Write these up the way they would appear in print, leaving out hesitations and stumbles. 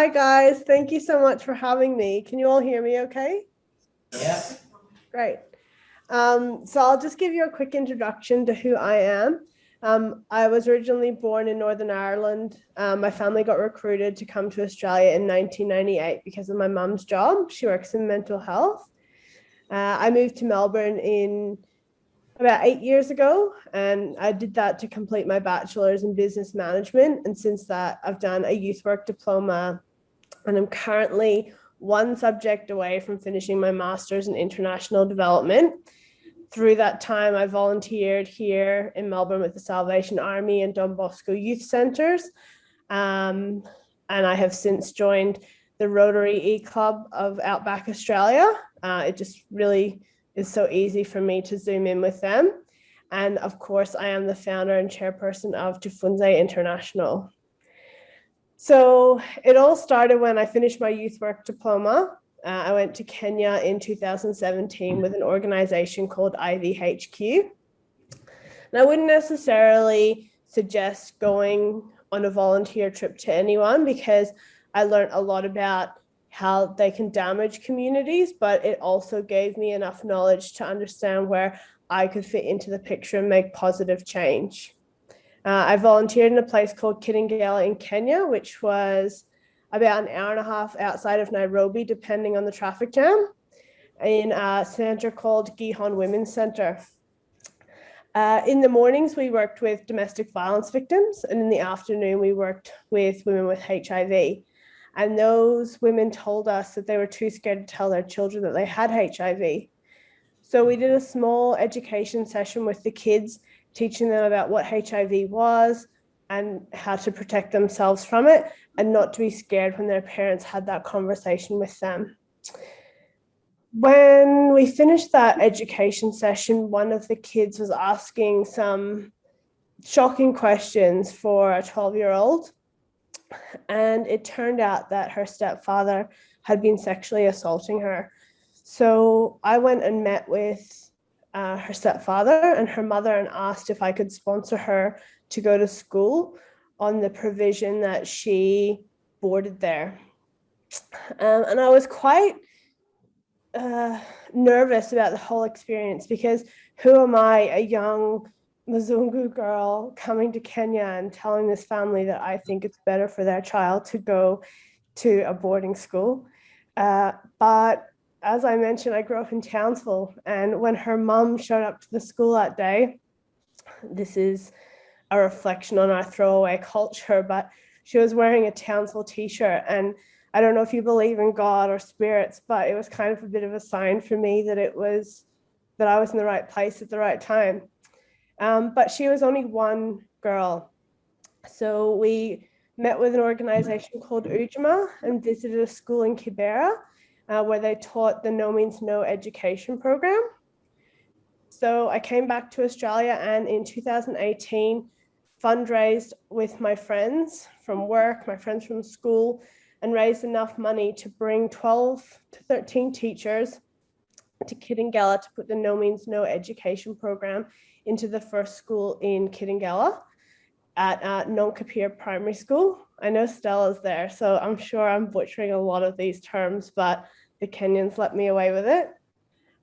Hi guys, thank you so much for having me. Can you all hear me okay? Yeah. Great. So I'll just give you a quick introduction to who I am. I was originally born in Northern Ireland. My family got recruited to come to Australia in 1998 because of my mum's job. She works in mental health. I moved to Melbourne in about 8 years ago, and I did that to complete my bachelor's in business management. And since that, I've done a youth work diploma, and I'm currently one subject away from finishing my master's in international development. Through that time, I volunteered here in Melbourne with the Salvation Army and Don Bosco Youth Centres. And I have since joined the Rotary E-Club of Outback Australia. It just really is so easy for me to zoom in with them. And of course, I am the founder and chairperson of Tufunze International. So it all started when I finished my youth work diploma. I went to Kenya in 2017 with an organization called IVHQ. And I wouldn't necessarily suggest going on a volunteer trip to anyone because I learned a lot about how they can damage communities, but it also gave me enough knowledge to understand where I could fit into the picture and make positive change. I volunteered in a place called Kitengela in Kenya, which was about an hour and a half outside of Nairobi, depending on the traffic jam, in a center called Gihon Women's Center. In the mornings, we worked with domestic violence victims, and in the afternoon, we worked with women with HIV. And those women told us that they were too scared to tell their children that they had HIV. So we did a small education session with the kids, teaching them about what HIV was and how to protect themselves from it, and not to be scared when their parents had that conversation with them. When we finished that education session, one of the kids was asking some shocking questions for a 12-year-old. And it turned out that her stepfather had been sexually assaulting her. So I went and met with her stepfather and her mother and asked if I could sponsor her to go to school on the provision that she boarded there. And I was quite nervous about the whole experience because who am I, a young Mzungu girl, coming to Kenya and telling this family that I think it's better for their child to go to a boarding school. But as I mentioned, I grew up in Townsville, and when her mum showed up to the school that day, this is a reflection on our throwaway culture, but she was wearing a Townsville t-shirt, and I don't know if you believe in God or spirits, but it was kind of a bit of a sign for me that I was in the right place at the right time. But she was only one girl. So we met with an organization called Ujima and visited a school in Kibera where they taught the No Means No education program. So I came back to Australia, and in 2018, fundraised with my friends from work, my friends from school, and raised enough money to bring 12 to 13 teachers to Kitengela to put the No Means No education program into the first school in Kitengela at Nonkapir Primary School. I know Stella's there, so I'm sure I'm butchering a lot of these terms, but the Kenyans let me away with it.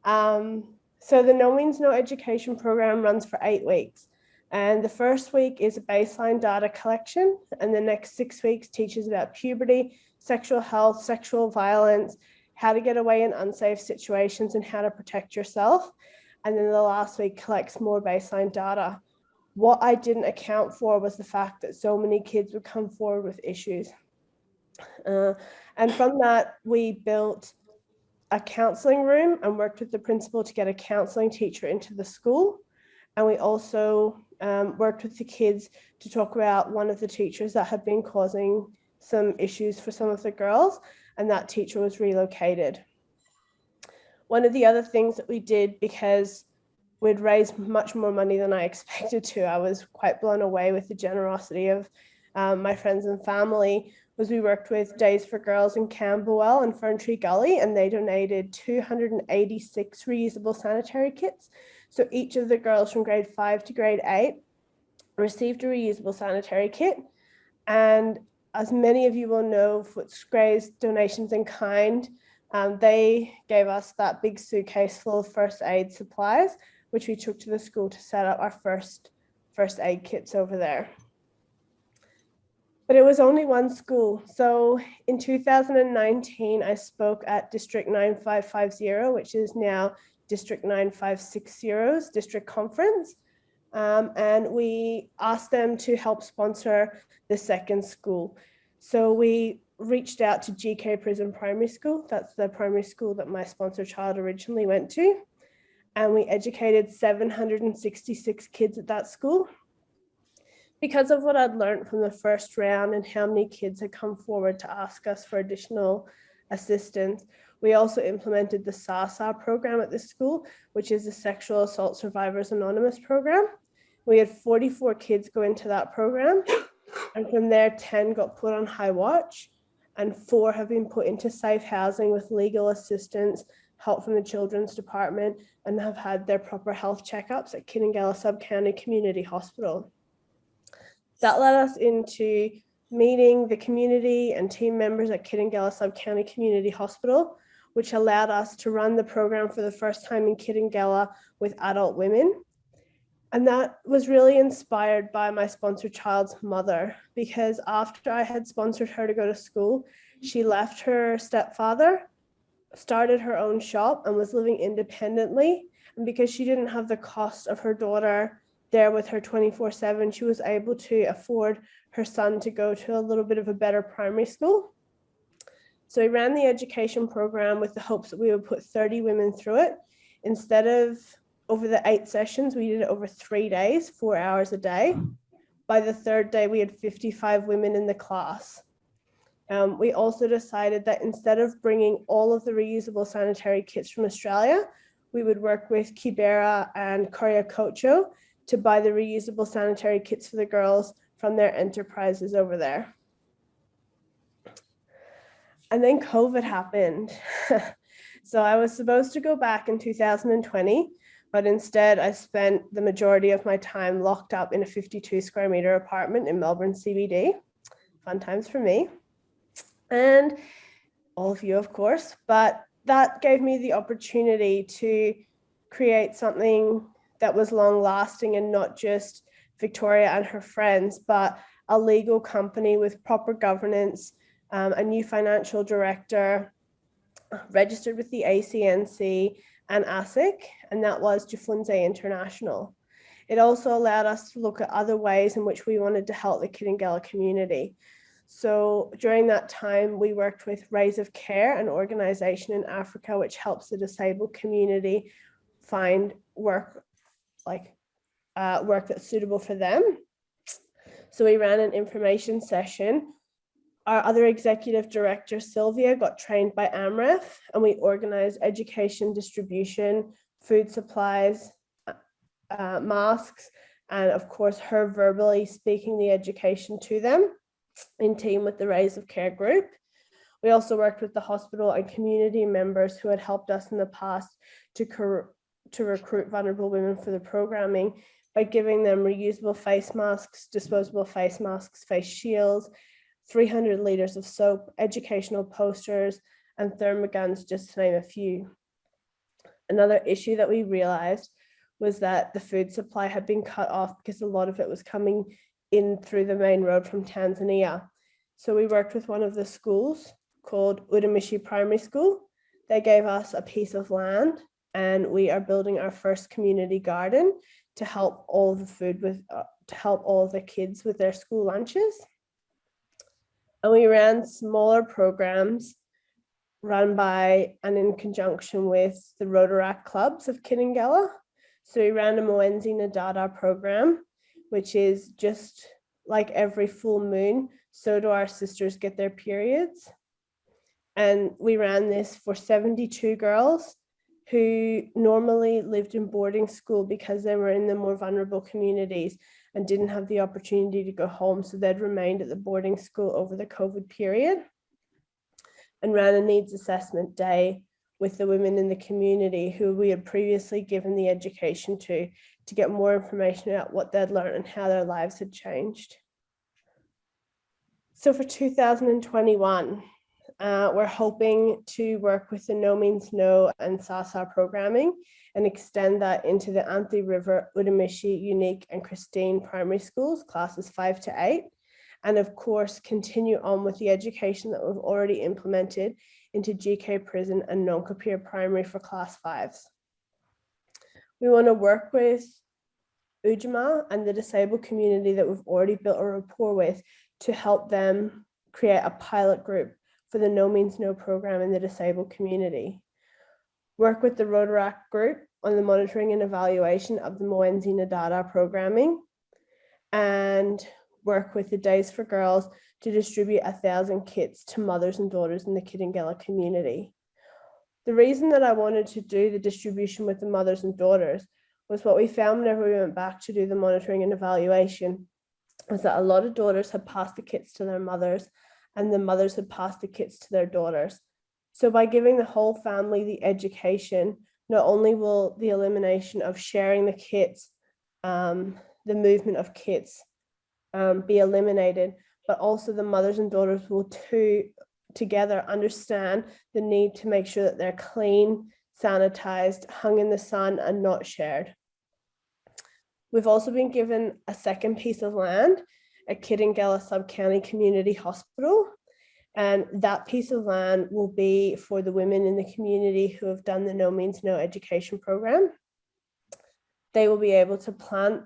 So the No Means No education program runs for 8 weeks. And the first week is a baseline data collection, and the next 6 weeks teaches about puberty, sexual health, sexual violence, how to get away in unsafe situations, and how to protect yourself. And then the last week collects more baseline data. What I didn't account for was the fact that so many kids would come forward with issues. And from that, we built a counseling room and worked with the principal to get a counseling teacher into the school. And we also worked with the kids to talk about one of the teachers that had been causing some issues for some of the girls, and that teacher was relocated. One of the other things that we did, because we'd raised much more money than I expected to, I was quite blown away with the generosity of my friends and family, was we worked with Days for Girls in Camberwell and Ferntree Gully, and they donated 286 reusable sanitary kits. So each of the girls from grade 5 to grade 8 received a reusable sanitary kit. And as many of you will know, Footscray's Donations in Kind, they gave us that big suitcase full of first aid supplies, which we took to the school to set up our first aid kits over there. But it was only one school. So in 2019, I spoke at District 9550, which is now District 9560's district conference. And we asked them to help sponsor the second school. So we reached out to GK Prison Primary School. That's the primary school that my sponsor child originally went to. And we educated 766 kids at that school. Because of what I'd learned from the first round and how many kids had come forward to ask us for additional assistance, we also implemented the SASA program at this school, which is the Sexual Assault Survivors Anonymous program. We had 44 kids go into that program, and from there, 10 got put on high watch, and 4 have been put into safe housing with legal assistance, help from the Children's Department, and have had their proper health checkups at Kitengela Sub-County Community Hospital. That led us into meeting the community and team members at Kitengela Sub-County Community Hospital, which allowed us to run the program for the first time in Kitengela with adult women. And that was really inspired by my sponsor child's mother, because after I had sponsored her to go to school, she left her stepfather, started her own shop, and was living independently. And because she didn't have the cost of her daughter there with her 24/7, she was able to afford her son to go to a little bit of a better primary school. So we ran the education program with the hopes that we would put 30 women through it. Instead of over the 8 sessions, we did it over 3 days, 4 hours a day. By the 3rd day, we had 55 women in the class. We also decided that instead of bringing all of the reusable sanitary kits from Australia, we would work with Kibera and Korea-Kocho to buy the reusable sanitary kits for the girls from their enterprises over there. And then COVID happened. So I was supposed to go back in 2020, but instead I spent the majority of my time locked up in a 52 square meter apartment in Melbourne CBD. Fun times for me. And all of you, of course, but that gave me the opportunity to create something that was long lasting and not just Victoria and her friends, but a legal company with proper governance, a new financial director, registered with the ACNC and ASIC, and that was Jufunze International. It also allowed us to look at other ways in which we wanted to help the Kitengela community. So during that time, we worked with Rays of Care, an organization in Africa which helps the disabled community find work that's suitable for them. So we ran an information session. Our other executive director, Sylvia, got trained by AMREF, and we organized education, distribution, food supplies, masks, and of course, her verbally speaking the education to them in team with the Rays of Care group. We also worked with the hospital and community members who had helped us in the past to recruit vulnerable women for the programming by giving them reusable face masks, disposable face masks, face shields, 300 liters of soap, educational posters, and thermoguns, just to name a few. Another issue that we realized was that the food supply had been cut off because a lot of it was coming in through the main road from Tanzania. So we worked with one of the schools called Udamishi Primary School. They gave us a piece of land, and we are building our first community garden to help all the food with, to help all the kids with their school lunches. And we ran smaller programs run by and in conjunction with the Rotary clubs of Kitengela. So we ran a Mwenzi Nadada program, which is just like every full moon, so do our sisters get their periods. And we ran this for 72 girls who normally lived in boarding school because they were in the more vulnerable communities and didn't have the opportunity to go home. So they'd remained at the boarding school over the COVID period, and ran a needs assessment day with the women in the community who we had previously given the education to get more information about what they'd learned and how their lives had changed. So for 2021, we're hoping to work with the No Means No and SASA programming and extend that into the Anthony River, Udamishi, Unique and Christine primary schools, classes 5 to 8. And of course, continue on with the education that we've already implemented into GK Prison and non-Kapir primary for class 5s. We want to work with Ujima and the disabled community that we've already built a rapport with to help them create a pilot group for the No Means No program in the disabled community. Work with the Rotary group on the monitoring and evaluation of the Mwenzi Nadada programming, and work with the Days for Girls to distribute 1,000 kits to mothers and daughters in the Kitengela community. The reason that I wanted to do the distribution with the mothers and daughters was what we found whenever we went back to do the monitoring and evaluation was that a lot of daughters had passed the kits to their mothers and the mothers had passed the kits to their daughters. So by giving the whole family the education, not only will the elimination of sharing the kits, the movement of kits be eliminated, but also the mothers and daughters will together understand the need to make sure that they're clean, sanitized, hung in the sun and not shared. We've also been given a second piece of land at Kitengela Sub-County Community Hospital. And that piece of land will be for the women in the community who have done the No Means No education program. They will be able to plant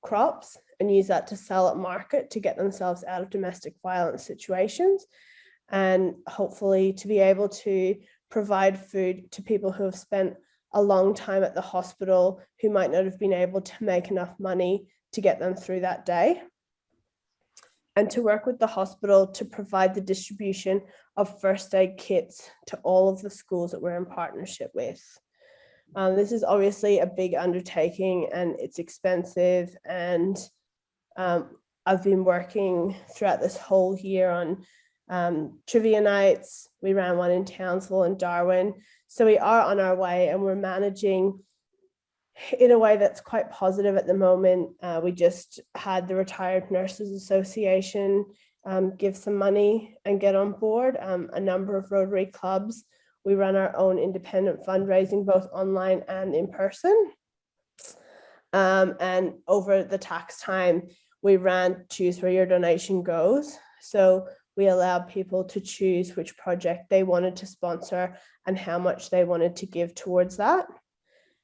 crops and use that to sell at market to get themselves out of domestic violence situations, and hopefully to be able to provide food to people who have spent a long time at the hospital who might not have been able to make enough money to get them through that day. And to work with the hospital to provide the distribution of first aid kits to all of the schools that we're in partnership with. This is obviously a big undertaking and it's expensive, and I've been working throughout this whole year on trivia nights. We ran one in Townsville and Darwin. So we are on our way and we're managing in a way that's quite positive at the moment. We just had the Retired Nurses Association give some money and get on board, a number of Rotary clubs. We run our own independent fundraising, both online and in person. And over the tax time, we ran Choose Where Your Donation Goes. So we allowed people to choose which project they wanted to sponsor and how much they wanted to give towards that.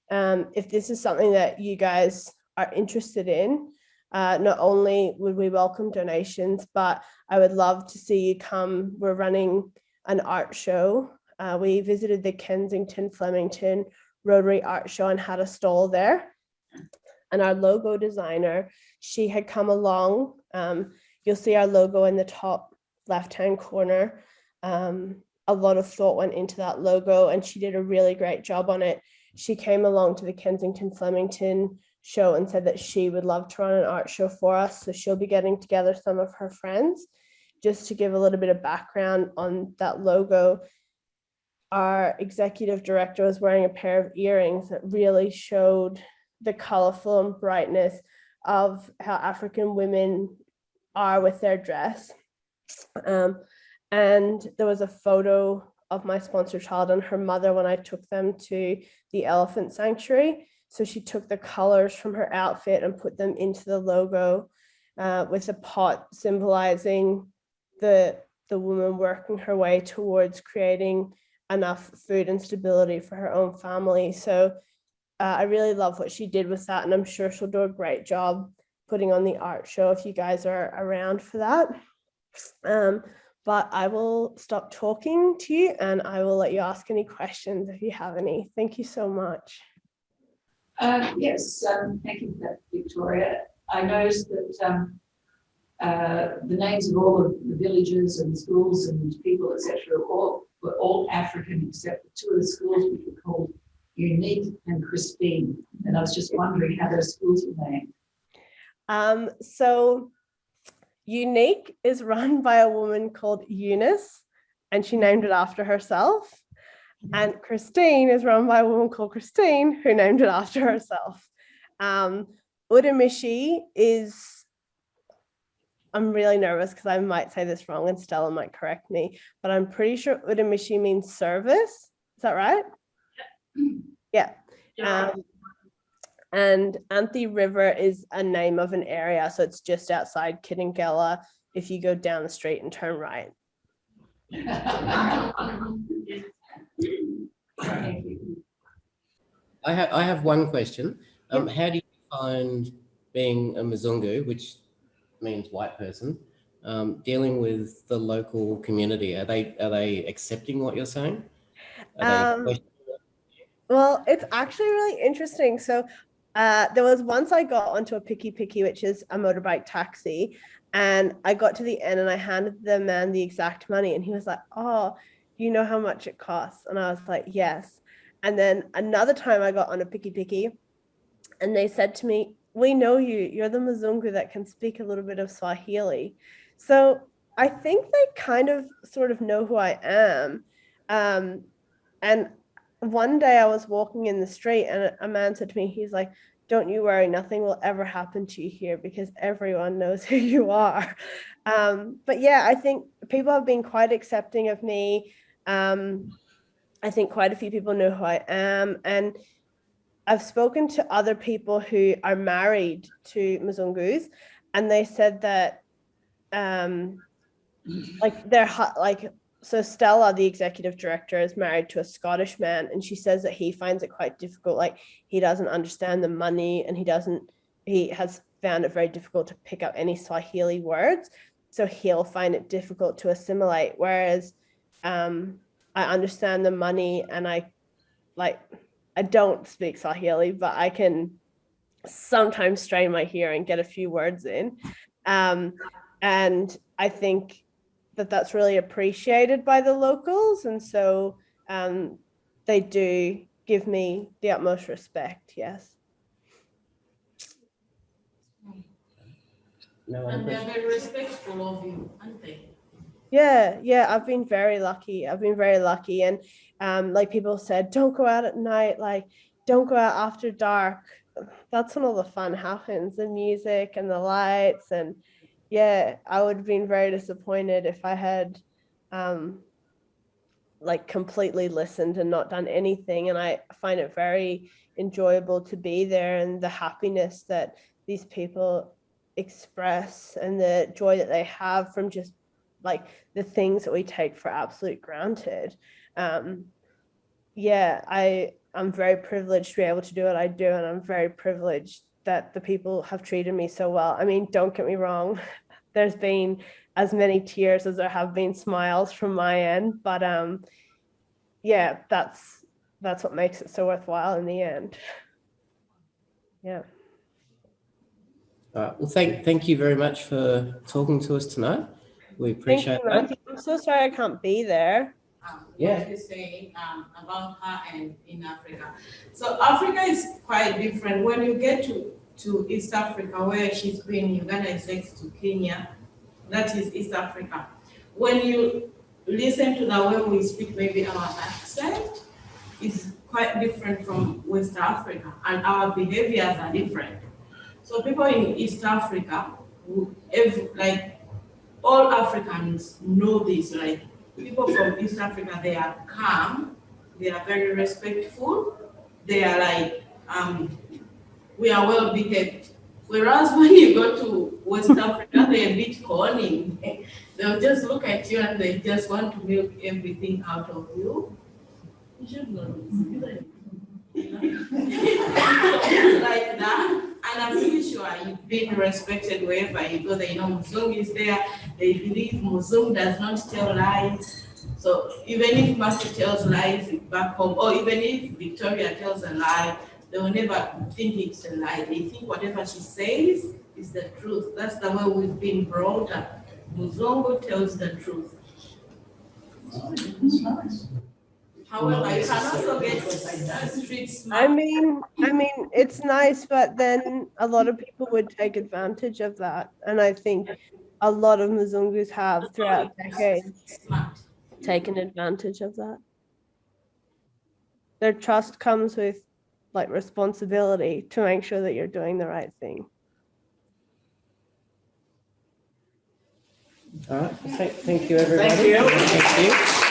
If this is something that you guys are interested in, not only would we welcome donations, but I would love to see you come. We're running an art show. We visited the Kensington Flemington Rotary Art Show and had a stall there. And our logo designer, she had come along. You'll see our logo in the top left-hand corner. A lot of thought went into that logo and she did a really great job on it. She came along to the Kensington Flemington show and said that she would love to run an art show for us. So she'll be getting together some of her friends. Just to give a little bit of background on that logo, our executive director was wearing a pair of earrings that really showed the colorful and brightness of how African women are with their dress. And there was a photo of my sponsor child and her mother when I took them to the elephant sanctuary. So she took the colors from her outfit and put them into the logo, with a pot symbolizing the woman working her way towards creating enough food and stability for her own family. So I really love what she did with that, and I'm sure she'll do a great job putting on the art show if you guys are around for that. But I will stop talking to you and I will let you ask any questions if you have any. Thank you so much. Yes, thank you for that, Victoria. I noticed that the names of all of the villages and schools and people, etc., were all African except for two of the schools which were called Unique and Christine. And I was just wondering how those schools were named. So Unique is run by a woman called Eunice, and she named it after herself. And Christine is run by a woman called Christine, who named it after herself. Udamishi is I'm really nervous because I might say this wrong and Stella might correct me, but I'm pretty sure Urimishi means service. Is that right? Yeah. And Anthi River is a name of an area, so it's just outside Kitengela if you go down the street and turn right. I have one question. Yep. How do you find being a Mzungu, which means white person, dealing with the local community? Are they accepting what you're saying? Are they questioning it? Well, it's actually really interesting. So there was once I got onto a piki, which is a motorbike taxi, and I got to the end and I handed the man the exact money, and he was like, "Oh, you know how much it costs?" And I was like, "Yes." And then another time I got on a piki, and they said to me, "We know you. You're the Mzungu that can speak a little bit of Swahili." So I think they kind of sort of know who I am. And one day I was walking in the street and a man said to me, he's like, "Don't you worry, nothing will ever happen to you here because everyone knows who you are." But yeah, I think people have been quite accepting of me. I think quite a few people know who I am. And I've spoken to other people who are married to Mzungus, and they said that like they're like, so Stella, the executive director, is married to a Scottish man, and she says that he finds it quite difficult. Like he doesn't understand the money, and he has found it very difficult to pick up any Swahili words. So he'll find it difficult to assimilate. Whereas I understand the money, and like I don't speak Swahili, but I can sometimes strain my hearing, get a few words in. And I think that that's really appreciated by the locals. And so they do give me the utmost respect. Yes. No, And they're very respectful of you, aren't they? Yeah, I've been very lucky. And like people said, don't go out at night, like don't go out after dark. That's when all the fun happens, the music and the lights. And yeah, I would have been very disappointed if I had like completely listened and not done anything. And I find it very enjoyable to be there, and the happiness that these people express and the joy that they have from just like the things that we take for absolute granted. Yeah, I'm very privileged to be able to do what I do, and I'm very privileged that the people have treated me so well. I mean, don't get me wrong, there's been as many tears as there have been smiles from my end, but yeah, that's what makes it so worthwhile in the end. Yeah. Well, thank you very much for talking to us tonight. We Thank appreciate you, that. Matthew. I'm so sorry I can't be there. Yeah. What you say about her and in Africa. So Africa is quite different. When you get to East Africa, where she's been, Uganda is next to Kenya, that is East Africa. When you listen to the way we speak, maybe our accent is quite different from West Africa, and our behaviors are different. So people in East Africa, like all Africans know this, like people from East Africa, they are calm, they are very respectful, they are like, we are well behaved. Whereas when you go to West Africa, they're a bit corny. They'll just look at you and they just want to milk everything out of you. You should know this. It's like that. And I'm pretty sure you've been respected wherever you go. They know Muzungu is there. They believe Muzungu does not tell lies. So even if Matthew tells lies back home, or even if Victoria tells a lie, they will never think it's a lie. They think whatever she says is the truth. That's the way we've been brought up. Muzungu tells the truth. However, you can also get street smart. I mean, it's nice, but then a lot of people would take advantage of that. And I think a lot of Mzungus have throughout decades Smart. taken advantage of that. Their trust comes with like responsibility to make sure that you're doing the right thing. All right. Thank you, everybody. Thank you. Thank you.